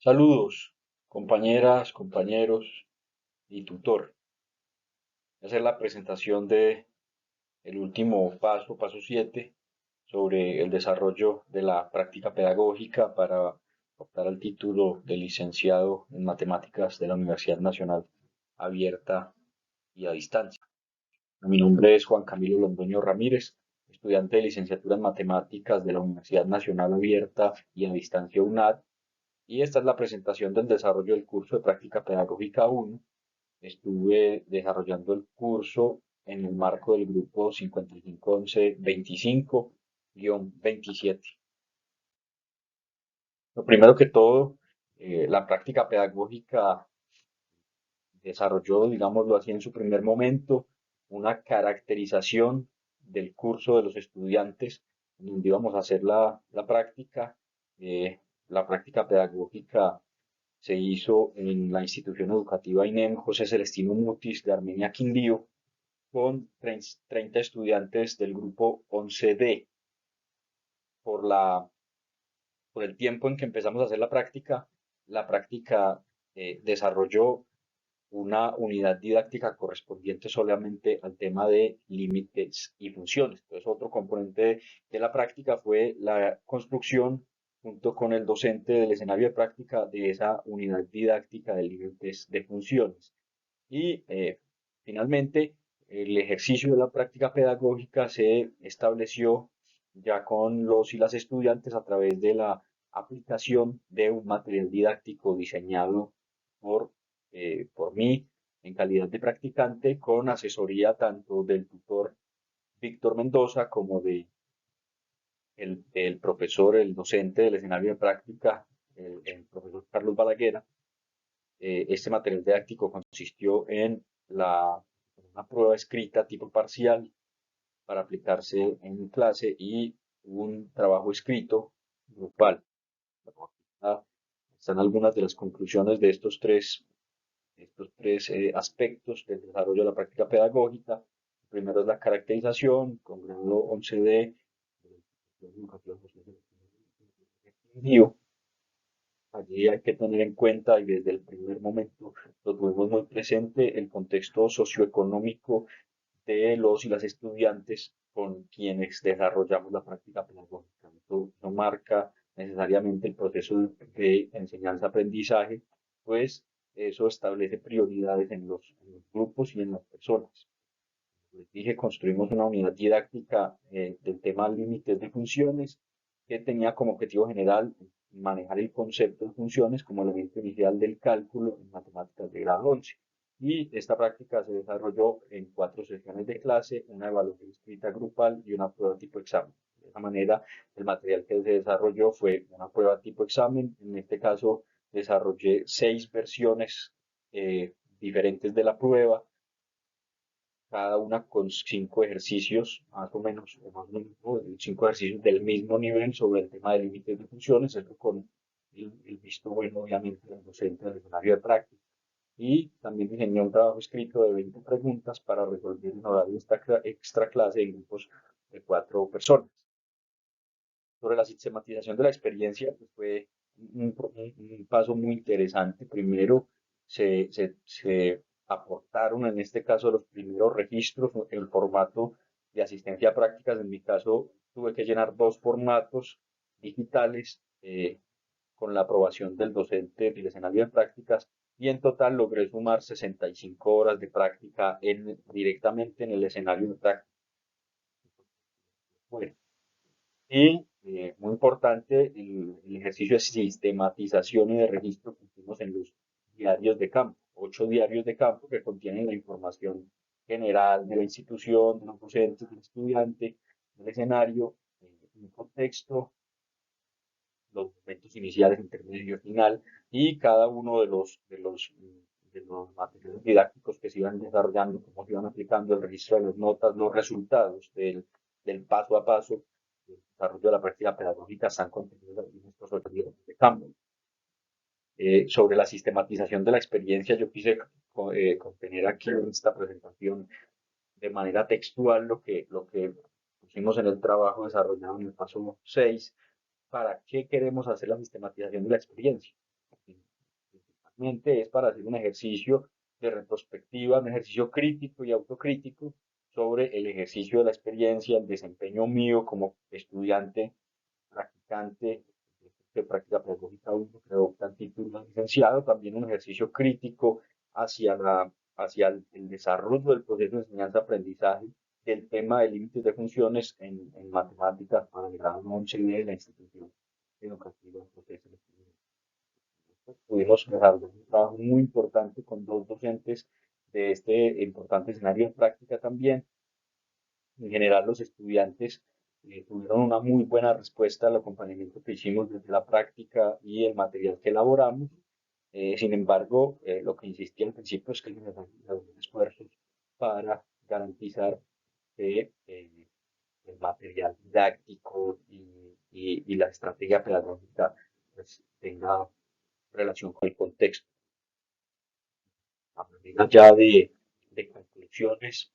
Saludos, compañeras, compañeros y tutor. Voy a hacer la presentación de el último paso, paso 7, sobre el desarrollo de la práctica pedagógica para optar al título de licenciado en matemáticas de la Universidad Nacional Abierta y a Distancia. Mi nombre es Juan Camilo Londoño Ramírez, estudiante de licenciatura en matemáticas de la Universidad Nacional Abierta y a Distancia UNAD, y esta es la presentación del desarrollo del curso de práctica pedagógica 1. Estuve desarrollando el curso en el marco del grupo 5511-25-27. Lo primero que todo, la práctica pedagógica desarrolló, digámoslo así, en su primer momento, una caracterización del curso de los estudiantes, donde íbamos a hacer la práctica. La práctica pedagógica se hizo en la institución educativa INEM José Celestino Mutis de Armenia Quindío, con 30 estudiantes del grupo 11D. Por por el tiempo en que empezamos a hacer la práctica desarrolló una unidad didáctica correspondiente solamente al tema de límites y funciones. Entonces, otro componente de la práctica fue la construcción, junto con el docente del escenario de práctica, de esa unidad didáctica de límites de funciones. Y finalmente, el ejercicio de la práctica pedagógica se estableció ya con los y las estudiantes a través de la aplicación de un material didáctico diseñado por mí en calidad de practicante, con asesoría tanto del tutor Víctor Mendoza como de el profesor, el docente del escenario de práctica, el profesor Carlos Balaguer. Este material didáctico consistió en una prueba escrita tipo parcial para aplicarse en clase y un trabajo escrito grupal. Ah, Están algunas de las conclusiones de estos tres aspectos del desarrollo de la práctica pedagógica. El primero es la caracterización, con grado 11D. Allí hay que tener en cuenta, y desde el primer momento lo tuvimos muy presente, el contexto socioeconómico de los y las estudiantes con quienes desarrollamos la práctica pedagógica. Esto no marca necesariamente el proceso de enseñanza-aprendizaje, pues eso establece prioridades en los grupos y en las personas. Les dije, construimos una unidad didáctica del tema límites de funciones, que tenía como objetivo general manejar el concepto de funciones como elemento inicial del cálculo en matemáticas de grado 11. Y esta práctica se desarrolló en 4 sesiones de clase, una evaluación escrita grupal y una prueba tipo examen. De esa manera, el material que se desarrolló fue una prueba tipo examen. En este caso, desarrollé 6 versiones diferentes de la prueba, cada una con 5 ejercicios, más o menos, ¿no? 5 ejercicios del mismo nivel sobre el tema de límites de funciones, esto con el visto bueno, obviamente, del docente del escenario de práctica. Y también diseñé un trabajo escrito de 20 preguntas para resolver en horario extra clase en grupos de 4 personas. Sobre la sistematización de la experiencia, pues fue un paso muy interesante. Primero, se aportaron, en este caso, los primeros registros, el formato de asistencia a prácticas. En mi caso, tuve que llenar 2 formatos digitales, con la aprobación del docente del escenario de prácticas, y en total logré sumar 65 horas de práctica directamente en el escenario de prácticas. Bueno, y muy importante, el ejercicio de sistematización y de registro que hicimos en los diarios de campo, 8 diarios de campo que contienen la información general de la institución, de los docentes, del estudiante, del escenario, un contexto, los momentos iniciales, intermedio, final, y cada uno de los materiales didácticos que se iban desarrollando, cómo se iban aplicando, el registro de las notas, los resultados del paso a paso del desarrollo de la práctica pedagógica están contenidos en estos 8 días de campo. Sobre la sistematización de la experiencia, yo quise contener aquí en esta presentación de manera textual lo que pusimos en el trabajo desarrollado en el paso 6. ¿Para qué queremos hacer la sistematización de la experiencia? realmente es para hacer un ejercicio de retrospectiva, un ejercicio crítico y autocrítico sobre el ejercicio de la experiencia, el desempeño mío como estudiante, practicante de práctica pedagógica 1, que adopta el título de licenciado, también un ejercicio crítico hacia el desarrollo del proceso de enseñanza-aprendizaje del tema de límites de funciones en matemáticas para el grado 11 de la institución educativa proceso de estudio. Pudimos desarrollar un trabajo muy importante con dos docentes de este importante escenario de práctica también. En general, los estudiantes tuvieron una muy buena respuesta al acompañamiento que hicimos desde la práctica y el material que elaboramos. Sin embargo, lo que insistí al principio es que hay esfuerzos para garantizar que el material didáctico y la estrategia pedagógica pues, tenga relación con el contexto. A manera ya de conclusiones,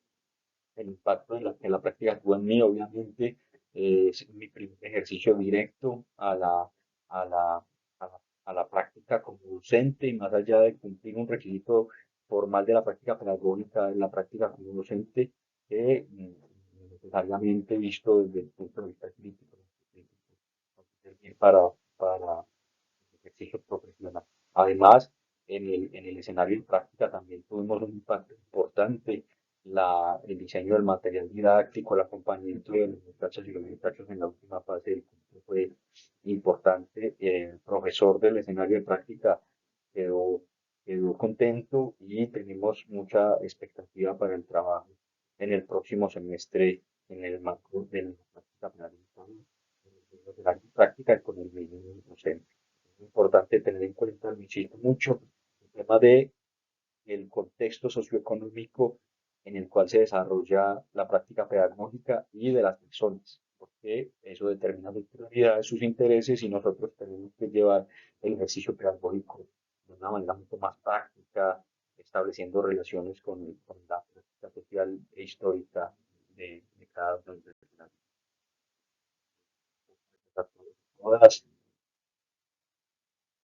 el impacto de la práctica actúa en mí, obviamente, es mi primer ejercicio directo a la, a la práctica como docente y más allá de cumplir un requisito formal de la práctica pedagógica, la práctica como docente, necesariamente visto desde el punto de vista crítico, para el ejercicio profesional. Además, en el escenario de práctica también tuvimos un impacto importante el diseño del material didáctico, el acompañamiento de los muchachos y los muchachos en la última fase del curso fue importante. El profesor del escenario de práctica quedó, quedó contento y tenemos mucha expectativa para el trabajo en el próximo semestre en el marco de la práctica pedagógica, en el escenario de práctica y con el mismo docente. Es importante tener en cuenta, lo insisto mucho, el tema de el contexto socioeconómico en el cual se desarrolla la práctica pedagógica y de las personas, porque eso determina sus prioridades, sus intereses y nosotros tenemos que llevar el ejercicio pedagógico de una manera mucho más práctica, estableciendo relaciones con la práctica social e histórica de cada una de las universidades.